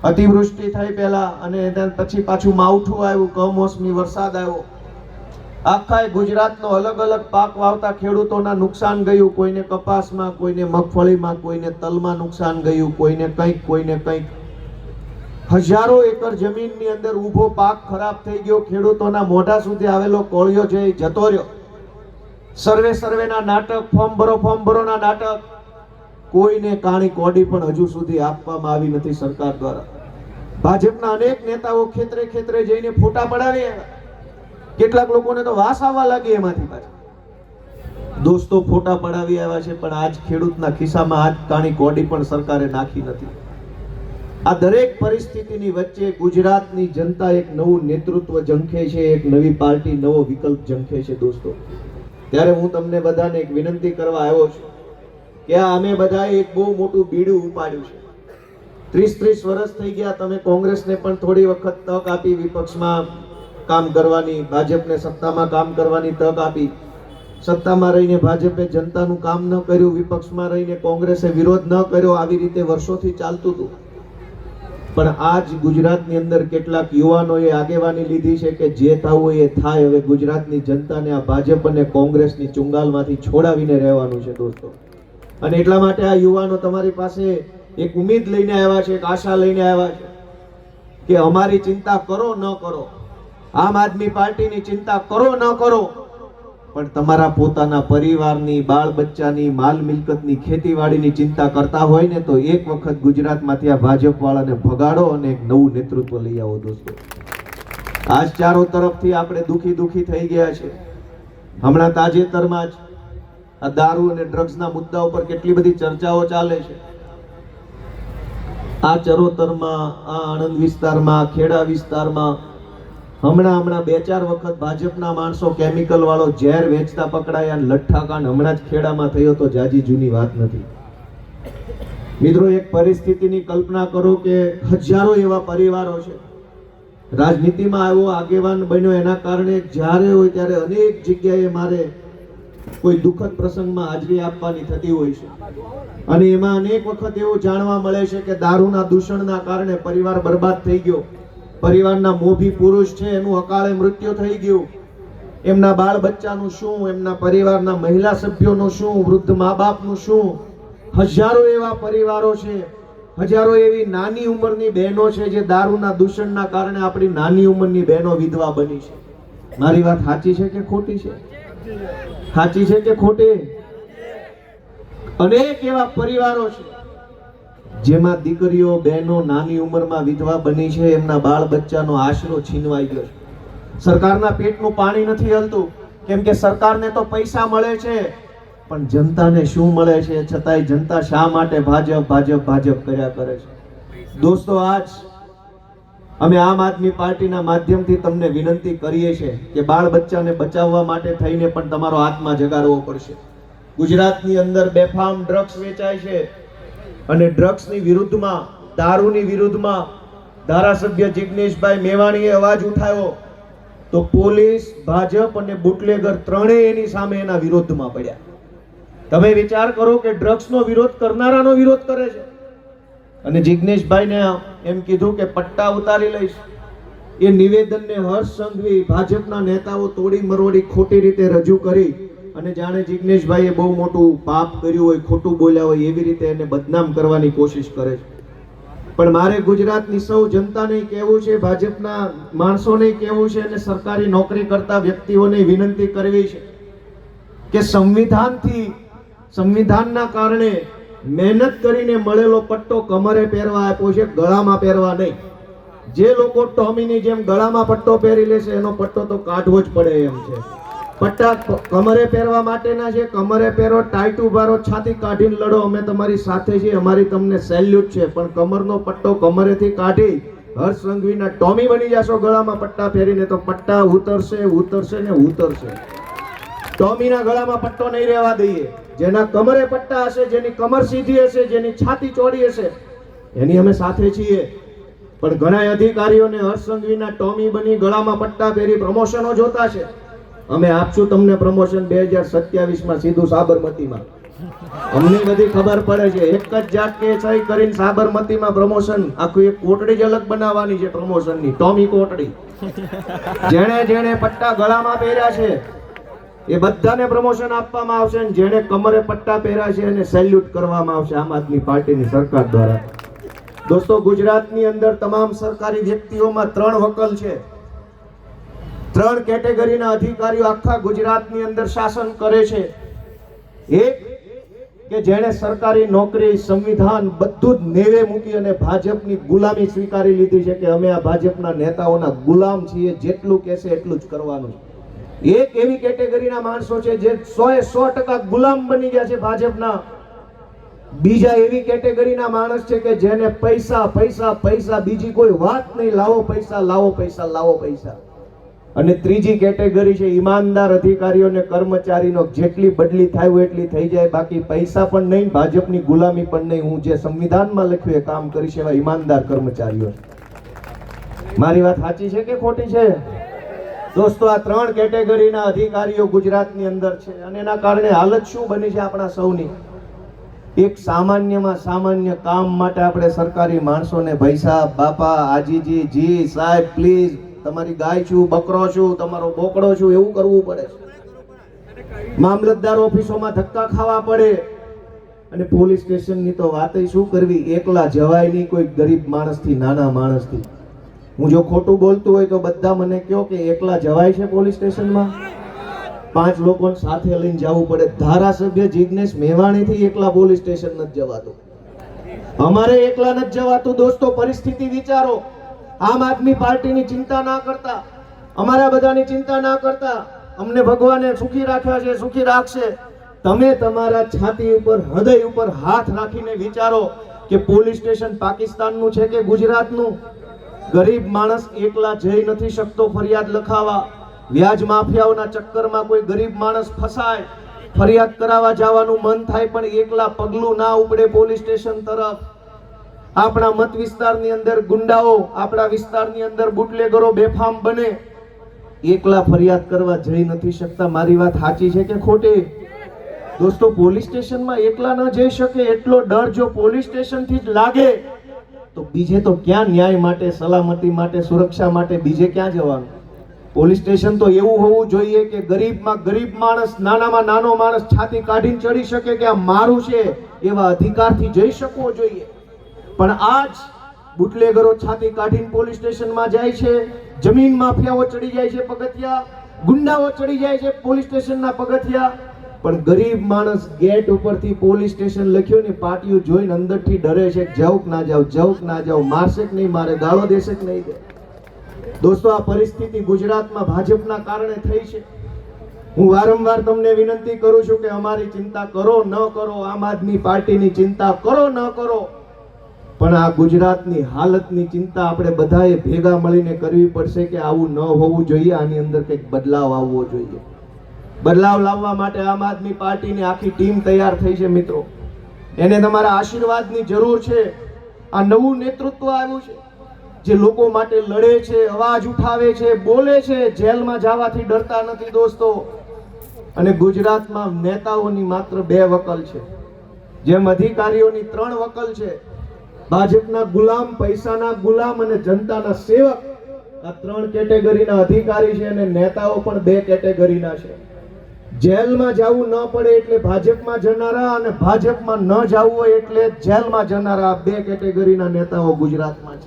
અતિવૃષ્ટિ થઈ પહેલા અને પછી પાછું માવઠું આવ્યું, કમોસમી વરસાદ આવ્યો. આખા ગુજરાતનો અલગ અલગ પાક વાવતા ખેડૂતોના નુકસાન ગયું. કોઈને કપાસમાં, કોઈને મગફળીમાં, કોઈને તલમાં નુકસાન ગયું, કોઈને કંઈક. હજારો એકર જમીનની અંદર ઊભો પાક ખરાબ થઈ ગયો. ખેડૂતોના મોઢા સુધી આવેલો કોળિયો છે એ જતો રહ્યો. સર્વેના નાટક, ફોર્મ ભરોના નાટક, કોઈને કાણી કોડી પણ હજુ સુધી આપવામાં આવી નથી સરકાર દ્વારા. ભાજપના અનેક નેતાઓ ખેતરે જઈને ફોટા પડાવી આવ્યા. કેટલાક લોકોને તો વાસ આવવા લાગી એમાંથી પાછા. દોસ્તો ફોટા પડાવી આવ્યા છે, પણ આજ ખેડૂતના ખિસ્સામાં આજ કાણી કોડી પણ સરકારે નાખી નથી. આ દરેક પરિસ્થિતિની વચ્ચે ગુજરાતની જનતા એક નવું નેતૃત્વ ઝંખે છે, એક નવી પાર્ટી, નવો વિકલ્પ ઝંખે છે દોસ્તો. ત્યારે હું તમને બધાને એક વિનંતી કરવા આવ્યો છું કે અમે બધાએ એક બહુ મોટું બીડું ઉપાડ્યું છે. 30 વર્ષ થઈ ગયા. તમે કોંગ્રેસને પણ થોડી વખત તક આપી વિપક્ષમાં કામ કરવાની, ભાજપને સત્તામાં કામ કરવાની તક આપી. સત્તામાં રહીને ભાજપે જનતાનું કામ ન કર્યું, વિપક્ષમાં રહીને કોંગ્રેસે વિરોધ ન કર્યો. આવી રીતે વર્ષોથી ચાલતું હતું. પણ આજ ગુજરાતની અંદર કેટલાક યુવાનોએ આગેવાની લીધી છે કે જે થવું એ થાય. હવે ગુજરાતની જનતાને આ ભાજપ અને કોંગ્રેસની ચુંગાલમાંથી છોડાવીને રહેવાનું છે દોસ્તો. અને એટલા માટે આ યુવાનો તમારી પાસે એક ઉમ્મીદ લઈને આવ્યા છે, એક આશા લઈને આવ્યા છે કે અમારી ચિંતા કરો ન કરો, આમ આદમી પાર્ટીની ચિંતા કરો ન કરો, પણ તમારા પોતાના પરિવારની, બાળ બચ્ચાની, માલ મિલકતની, ખેતીવાડીની ચિંતા કરતા હોય ને તો એક વખત ગુજરાતમાંથી આ ભાજપ વાળાને ભગાડો અને એક નવું નેતૃત્વ લઈ આવો દોસ્તો. આજ ચારો તરફથી આપણે દુખી થઈ ગયા છે. હમણાં તાજેતરમાં જ આ દારૂ અને ડ્રગ્સના મુદ્દા ઉપર કેટલી બધી ચર્ચાઓ ચાલે છે. આ ચરોતરમાં, આ આણંદ વિસ્તારમાં, ખેડા વિસ્તારમાં હમણાં 2-4 વખત ભાજપના માણસો કેમિકલ વાળો ઝેર વેચતા પકડાયા. લઠ્ઠાકાંડ હમણાં જ ખેડામાં થયો તો જાજી જૂની વાત નથી. મિત્રો, એક પરિસ્થિતિની કલ્પના કરો કે હજારો એવા પરિવારો છે. રાજનીતિમાં આવ્યો, આગેવાન બન્યો, એના કારણે જ્યારે હોય ત્યારે અનેક જગ્યાએ મારે કોઈ દુઃખદ પ્રસંગમાં હાજરી આપવાની થતી હોય છે. અને એમાં અનેક વખત એવું જાણવા મળે છે કે દારૂના દૂષણના કારણે પરિવાર બરબાદ થઈ ગયો. પરિવારના મોભી પુરુષ છે એનું અકાળે મૃત્યુ થઈ ગયું. એમના બાળ બચ્ચાનું શું, એમના પરિવારના મહિલા સભ્યોનું શું, વૃદ્ધ મા બાપનું શું. હજારો એવા પરિવારો છે, હજારો એવી નાની ઉંમરની બહેનો છે જે દારૂના દૂષણના કારણે આપણી નાની ઉંમરની બહેનો વિધવા બની છે. મારી વાત સાચી છે કે ખોટી છે? સાચી છે કે ખોટી? અનેક એવા પરિવારો છે જેમાં દીકરીઓ, બહેનો નાની ઉંમરમાં વિધવા બની છે. એમના બાળ બચ્ચાનો આશરો છીનવાઈ ગયો છે. સરકારના પેટનું પાણી નથી હલતું, કેમ કે સરકારને તો પૈસા મળે છે, પણ જનતાને શું મળે છે? છતાંય જનતા શા માટે ભાજપ કર્યા કરે છે? દોસ્તો, આજ અમે આમ આદમી પાર્ટીના માધ્યમથી તમને વિનંતી કરીએ છીએ કે બાળ બચ્ચાને બચાવવા માટે થઈને પણ તમારો આત્મા જગાડવો પડશે. ગુજરાતની અંદર બેફામ ડ્રગ્સ વેચાય છે અને ડ્રગ્સની વિરુદ્ધમાં, દારૂની વિરુદ્ધમાં ધારાસભ્ય જિગ્નેશભાઈ મેવાણીએ અવાજ ઉઠાવ્યો તો પોલીસ, ભાજપ અને બુટલેગર ત્રણેય એની સામે એના વિરોધમાં પડ્યા. તમે વિચાર કરો કે ડ્રગ્સનો વિરોધ કરનારાનો વિરોધ કરે છે. અને જિગ્નેશભાઈને એમ કીધું કે પટ્ટા ઉતારી લઈશ. એ નિવેદનને હર્ષ સંઘવી, ભાજપના નેતાઓ તોડી મરોડી ખોટી રીતે રજૂ કરી અને જાણે જિગ્નેશભાઈએ બહુ મોટું પાપ કર્યું હોય, ખોટું બોલ્યા હોય એવી રીતે એને બદનામ કરવાની કોશિશ કરે છે. પણ મારે ગુજરાતની સૌ જનતાને કહેવું છે, ભાજપના માણસોને કહેવું છે અને સરકારી નોકરી કરતા વ્યક્તિઓને વિનંતી કરવી છે કે સંવિધાનના કારણે મહેનત કરીને મળેલો પટ્ટો કમરે પહેરવા આપ્યો છે, ગળામાં પહેરવા નહીં. જે લોકો ટોમીની જેમ ગળામાં પટ્ટો પહેરી લેશે એનો પટ્ટો તો કાઢવો જ પડે એમ છે. પટ્ટા કમરે પહેરવા માટેના છે. કમરે પહેરો, ટાઈટ ઉભારો, છાતી કાઢીને લડો, અમે તમારી સાથે છીએ, અમારી તમને સેલ્યુટ છે. પણ કમરનો પટ્ટો કમરેથી કાઢી હર્ષ સંઘવીના ટોમી બની જશો ગળામાં પટ્ટા ફેરીને તો પટ્ટા ઉતરશે. ટોમીના ગળામાં પટ્ટો નહીં રહેવા દઈએ. જેના કમરે પટ્ટા હશે, જેની કમર સીધી હશે, જેની છાતી ચોડી હશે, એની અમે સાથે છીએ. પણ ઘણા અધિકારીઓને હર્ષ સંઘવીના ટોમી બની ગળામાં પટ્ટા પહેરી પ્રમોશનો જોતા છે. અમે આપશું તમને પ્રમોશન 2027માં સીધું સાબરમતીમાં. અમને બધી ખબર પડે છે. એક જ જાતની સહી કરીને સાબરમતીમાં પ્રમોશન, આખું એક કોટડી જ અલગ બનાવવાની છે પ્રમોશનની, ટોમી કોટડી. જેણે જેણે પટ્ટા ગળામાં પહેર્યા છે એ બધાને પ્રમોશન આપવામાં આવશે, અને જેણે કમરે પટ્ટા પહેર્યા છે એને સેલ્યુટ કરવામાં આવશે આમ આદમી પાર્ટીની સરકાર દ્વારા. દોસ્તો, ગુજરાતની અંદર તમામ સરકારી વ્યક્તિઓમાં 3 વકલ છે. 3 કેટેગરીના અધિકારીઓ આખા ગુજરાતની અંદર શાસન કરે છે. એક કે જેણે સરકારી નોકરી, સંવિધાન બધું જ નેવે મૂકી અને ભાજપની ગુલામી સ્વીકારી લીધી છે કે અમે આ ભાજપના નેતાઓના ગુલામ છીએ, જેટલું કહેશે એટલું જ કરવાનું છે. એક એવી કેટેગરીના માણસો છે જે 100% ગુલામ બની ગયા છે ભાજપના. બીજા એવી કેટેગરીના માણસ છે કે જેને પૈસા પૈસા પૈસા, બીજી કોઈ વાત નહીં, લાવો પૈસા, લાવો પૈસા, લાવો પૈસા. અને ત્રીજી કેટેગરી છે ઈમાનદાર અધિકારીઓ અને કર્મચારીનો, જેટલી બદલી થાય એટલી થઈ જાય, બાકી પૈસા પણ નહીં, ભાજપની ગુલામી પણ નહીં, હું જે સંવિધાનમાં લખ્યું એ કામ કરીશ એવા ઈમાનદાર કર્મચારીઓ. મારી વાત સાચી છે કે ખોટી છે? દોસ્તો, આ 3 કેટેગરીના અધિકારીઓ ગુજરાતની અંદર છે, અને એના કારણે હાલત શું બની છે આપણા સૌની. એક સામાન્યમાં સામાન્ય કામ માટે આપણે સરકારી માણસોને ભાઈ સાહેબ, બાપા, આજીજી, જી સાહેબ, પ્લીઝ, તમારી ગાય છું, બકરો છું, તમારો બોકડો છું, એવું કરવું પડે છે. મામલતદાર ઓફિસોમાં ધક્કા ખાવા પડે, અને પોલીસ સ્ટેશનની તો વાત શું કરવી, એકલા જવાય નહીં કોઈ ગરીબ માણસથી, નાના માણસથી. હું જો ખોટું બોલતું હોય તો બધા મને કહો કે એકલા જવાય છે પોલીસ સ્ટેશનમાં? 5 લોકોને સાથે લઈને જવું પડે. ધારાસભ્ય જિગ્નેશ મેવાણીથી એકલા પોલીસ સ્ટેશન નથી જવાતું, અમારે એકલા નથી જવાતું. દોસ્તો, પરિસ્થિતિ વિચારો. આમ આદમી પાર્ટીની ચિંતા ના કરતા, અમારા બધાની ચિંતા ના કરતા, અમને ભગવાને સુખી રાખ્યા છે, સુખી રાખશે. તમે તમારા છાતી ઉપર, હૃદય ઉપર હાથ રાખીને વિચારો કે પોલીસ સ્ટેશન પાકિસ્તાનનું છે કે ગુજરાતનું? ગરીબ માણસ એકલા જઈ નથી શકતો ફરિયાદ લખાવા. વ્યાજ માફિયાઓના ચક્કરમાં કોઈ ગરીબ માણસ ફસાય, ફરિયાદ કરાવવા જવાનું મન થાય પણ એકલા પગલું ના ઉપડે પોલીસ સ્ટેશન તરફ. આપણા મત વિસ્તારની અંદર ગુંડાઓ, આપણા વિસ્તારની અંદર બુટલેગરો બેફામ બને, એકલા ફરિયાદ કરવા જઈ નથી શકતા. મારી વાત સાચી છે કે ખોટી? દોસ્તો, પોલીસ સ્ટેશનમાં એકલા ન જઈ શકે એટલો ડર જો પોલીસ સ્ટેશનથી જ લાગે તો બીજે તો ક્યાં ન્યાય માટે, સલામતી માટે, સુરક્ષા માટે બીજે ક્યાં જવાનું? પોલીસ સ્ટેશન તો એવું હોવું જોઈએ કે ગરીબમાં ગરીબ માણસ, નાનામાં નાનો માણસ છાતી કાઢીને ચડી શકે કે આ મારું છે, એવા અધિકારથી જઈ શકવો જોઈએ. પણ આજ બુટલેગરો છાતી કાઢીને પોલીસ સ્ટેશનમાં જાય છે, જમીન માફિયાઓ ચડી જાય છે પગથિયા, ગુંડાઓ ચડી જાય છે પોલીસ સ્ટેશનના પગથિયા, પણ ગરીબ માણસ ગેટ ઉપરથી પોલીસ સ્ટેશન લખ્યું ને પાટિયું જોઈને અંદરથી ડરે છે, જાઉં કે ના જાઉં, જાઉં કે ના જાઉં, મારશે કે નહીં મારે, ગાળો દેશે કે નહીં દે. દોસ્તો, આ પરિસ્થિતિ ગુજરાતમાં ભાજપના કારણે થઈ છે. હું વારંવાર તમને વિનંતી કરું છું કે અમારી ચિંતા કરો ન કરો, આમ આદમી પાર્ટીની ચિંતા કરો ન કરો, પણ આ ગુજરાતની હાલતની ચિંતા આપણે બધાએ ભેગા મળીને કરવી પડશે કે આવું ન હોવું જોઈએ. આની અંદર કંઈક બદલાવ આવવો જોઈએ. બદલાવ લાવવા માટે આમ આદમી પાર્ટીની આખી ટીમ તૈયાર થઈ છે મિત્રો. એને તમારા આશીર્વાદની જરૂર છે. આ નવું નેતૃત્વ આવ્યું છે જે લોકો માટે લડે છે, અવાજ ઉઠાવે છે, બોલે છે, જેલમાં જવાથી ડરતા નથી દોસ્તો. અને ગુજરાતમાં નેતાઓની માત્ર 2 વકલ છે, જેમ અધિકારીઓની 3 વકલ છે. ભાજપના ગુલામ, પૈસાના ગુલામ અને જનતાના સેવક, આ 3 કેટેગરીના અધિકારી છે, અને નેતાઓ પણ 2 કેટેગરીના છે. જેલમાં જવું ન પડે એટલે ભાજપમાં જનારા, અને ભાજપમાં ન જવું હોય એટલે જેલમાં જનારા, 2 કેટેગરીના નેતાઓ ગુજરાતમાં છે.